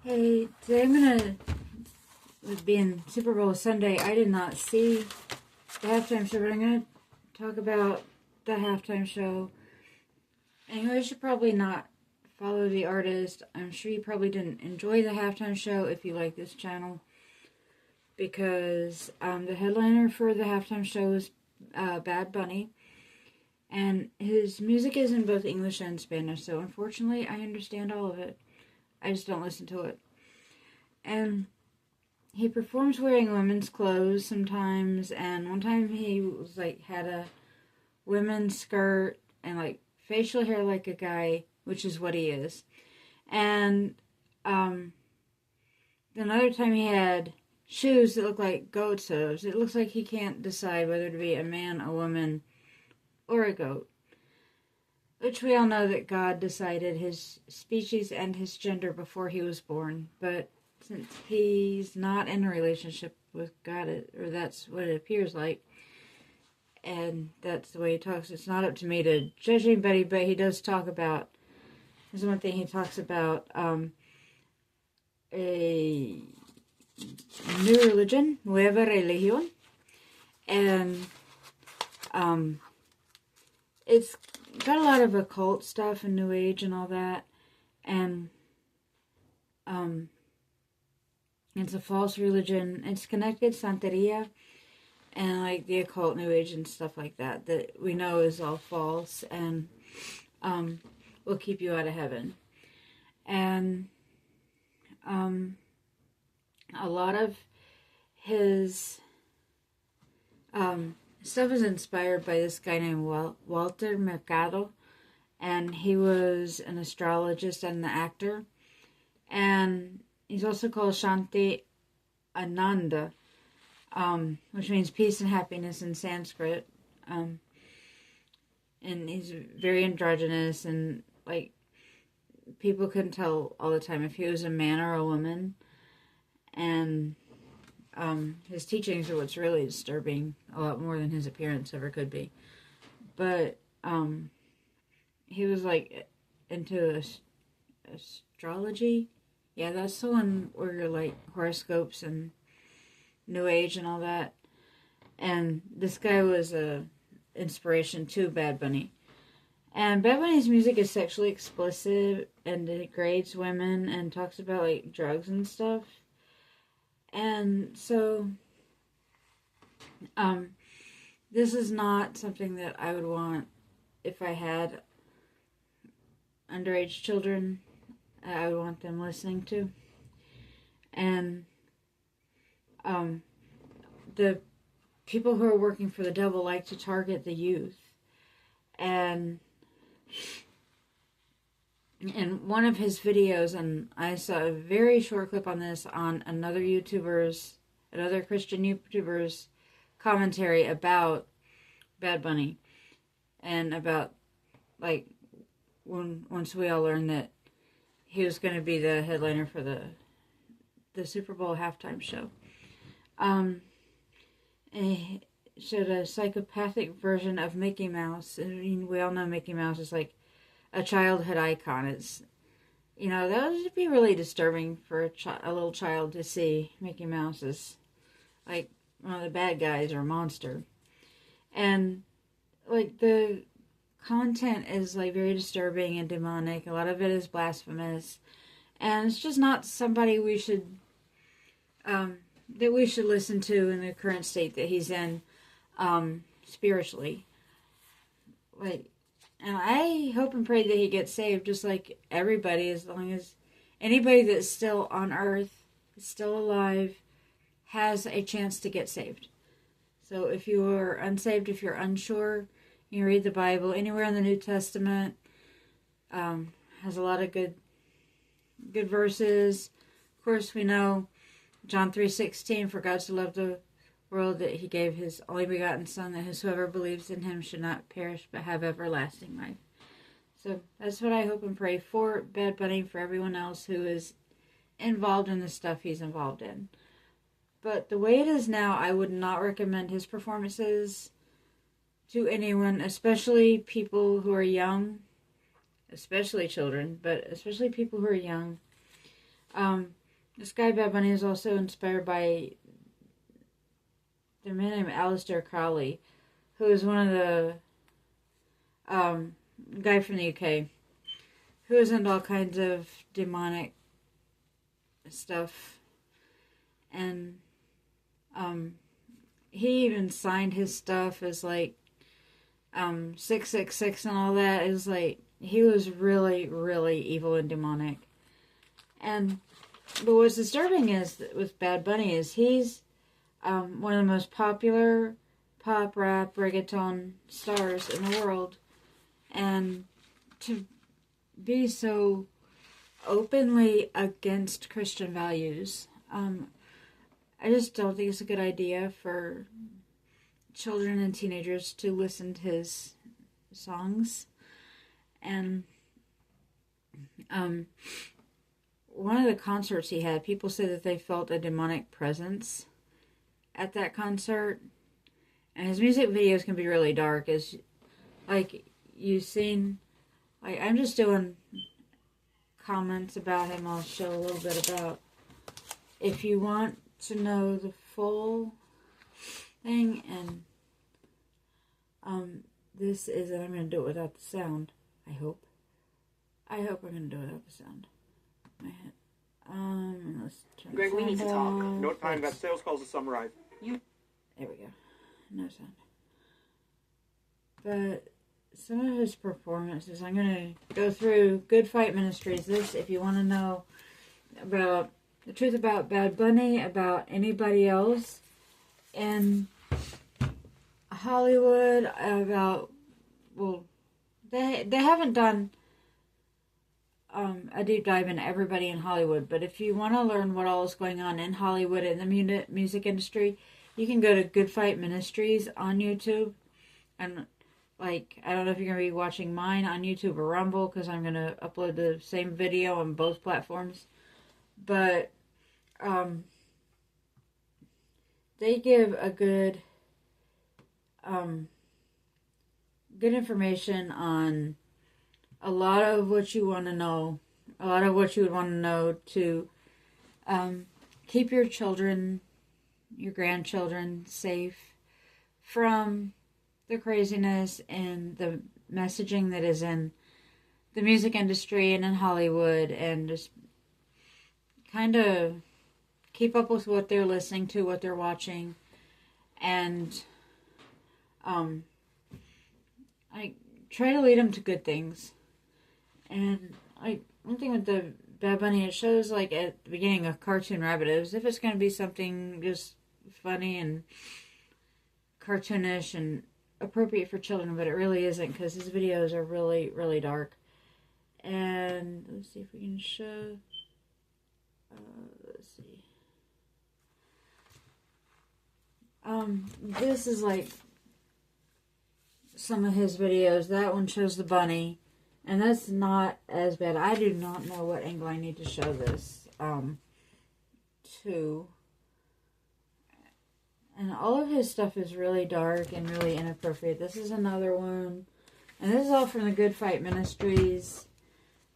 Hey, today I'm gonna, with being Super Bowl Sunday, I did not see the halftime show, but I'm gonna talk about the halftime show. And you should probably not follow the artist. I'm sure you probably didn't enjoy the halftime show if you like this channel, because the headliner for the halftime show is Bad Bunny, and his music is in both English and Spanish, so unfortunately I understand all of it. I just don't listen to it. And he performs wearing women's clothes sometimes, and one time he was had a women's skirt and facial hair like a guy, which is what he is. And another time he had shoes that look like goat's hooves. It looks like he can't decide whether to be a man, a woman, or a goat. Which we all know that God decided his species and his gender before he was born. But since he's not in a relationship with God, or that's what it appears like, and that's the way he talks, it's not up to me to judge anybody, but he does talk about, there's one thing he talks about, a new religion, nueva religión, and it's got a lot of occult stuff and New Age and all that, and it's a false religion. It's connected Santeria and the occult New Age and stuff like that we know is all false and will keep you out of heaven. And a lot of his stuff is inspired by this guy named Walter Mercado, and he was an astrologist and an actor, and he's also called Shanti Ananda, which means peace and happiness in Sanskrit, and he's very androgynous, and people couldn't tell all the time if he was a man or a woman, and his teachings are what's really disturbing, a lot more than his appearance ever could be. But he was into astrology. Yeah, that's the one where you're horoscopes and New Age and all that. And this guy was a inspiration to Bad Bunny. And Bad Bunny's music is sexually explicit and degrades women and talks about drugs and stuff. And so, this is not something that I would want if I had underage children. I would want them listening to. And, the people who are working for the devil like to target the youth. And in one of his videos, and I saw a very short clip on this on another Christian YouTuber's commentary about Bad Bunny, and about once we all learned that he was going to be the headliner for the Super Bowl halftime show, and he showed a psychopathic version of Mickey Mouse. I mean, we all know Mickey Mouse is a childhood icon. It's, that would be really disturbing for a little child to see Mickey Mouse as one of the bad guys or a monster. And the content is very disturbing and demonic. A lot of it is blasphemous, and it's just not somebody we should listen to in the current state that he's in, spiritually. And I hope and pray that he gets saved, just like everybody, as long as anybody that's still on earth, still alive, has a chance to get saved. So if you are unsaved, if you're unsure, you can read the Bible. Anywhere in the New Testament has a lot of good verses. Of course, we know John 3:16, for God so loved the world that he gave his only begotten Son, that whosoever believes in him should not perish but have everlasting life. So that's what I hope and pray for Bad Bunny, for everyone else who is involved in the stuff he's involved in. But the way it is now, I would not recommend his performances to anyone, especially people who are young, especially children, but especially people who are young. This guy Bad Bunny is also inspired by the man named Aleister Crowley, who is one of the guy from the UK, who is into all kinds of demonic stuff, and he even signed his stuff as like 666 and all that. It was like he was really, really evil and demonic. But what's disturbing is with Bad Bunny is he's one of the most popular pop, rap, reggaeton stars in the world, and to be so openly against Christian values, I just don't think it's a good idea for children and teenagers to listen to his songs. And one of the concerts he had, people say that they felt a demonic presence at that concert. And his music videos can be really dark. As like you've seen, like I'm just doing comments about him. I'll show a little bit about. If you want to know the full thing, and this is, and I'm going to do it without the sound. I hope I'm going to do it without the sound. My head. Let's turn Greg, we need to talk. No time. That sales calls to summarize. There we go. No sound. But some of his performances, I'm going to go through Good Fight Ministries. This, if you want to know about the truth about Bad Bunny, about anybody else in Hollywood, about, well, they haven't done a deep dive in everybody in Hollywood, but if you want to learn what all is going on in Hollywood in the music industry, you can go to Good Fight Ministries on YouTube. And like, I don't know if you're going to be watching mine on YouTube or Rumble, because I'm going to upload the same video on both platforms. But they give a good information on a lot of what you want to know, a lot of what you would want to know to keep your children, your grandchildren safe from the craziness and the messaging that is in the music industry and in Hollywood, and just kind of keep up with what they're listening to, what they're watching, and I try to lead them to good things. And one thing with the Bad Bunny, it shows like at the beginning a cartoon rabbit, as if it's going to be something just funny and cartoonish and appropriate for children, but it really isn't, because his videos are really, really dark. And let's see if we can show. Let's see. This is like some of his videos. That one shows the bunny, and that's not as bad. I do not know what angle I need to show this to. And all of his stuff is really dark and really inappropriate. This is another one. And this is all from the Good Fight Ministries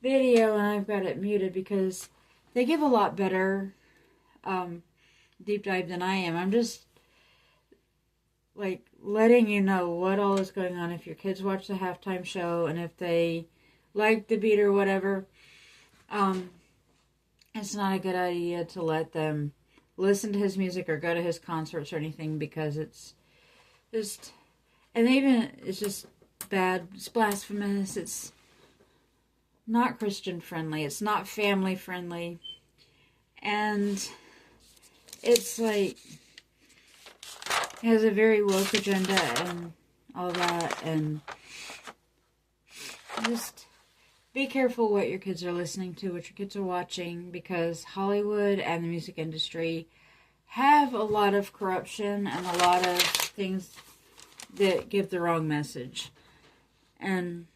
video, and I've got it muted because they give a lot better deep dive than I am. I'm just like letting you know what all is going on if your kids watch the halftime show, and if they like the beat or whatever. It's not a good idea to let them listen to his music or go to his concerts or anything, because it's just, and even it's just bad, it's blasphemous, it's not Christian friendly, it's not family friendly, and it's like, it has a very woke agenda and all that, and just be careful what your kids are listening to, what your kids are watching, because Hollywood and the music industry have a lot of corruption and a lot of things that give the wrong message. And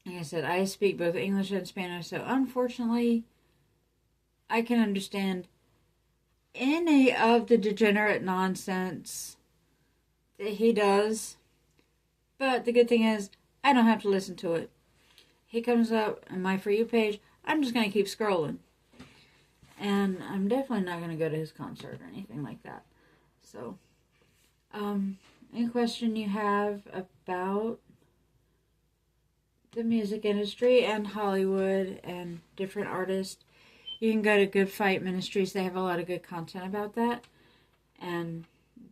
like I said, I speak both English and Spanish, so unfortunately, I can understand any of the degenerate nonsense that he does. But the good thing is, I don't have to listen to it. He comes up on my For You page, I'm just going to keep scrolling. And I'm definitely not going to go to his concert or anything like that. So, any question you have about the music industry and Hollywood and different artists, you can go to Good Fight Ministries. They have a lot of good content about that. And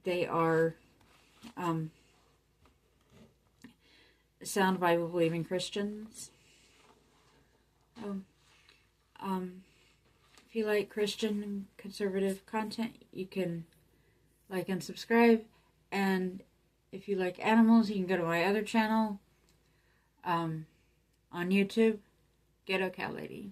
they are sound Bible believing Christians. If you like Christian and conservative content, you can like and subscribe. And if you like animals, you can go to my other channel on YouTube, Ghetto Cat Lady.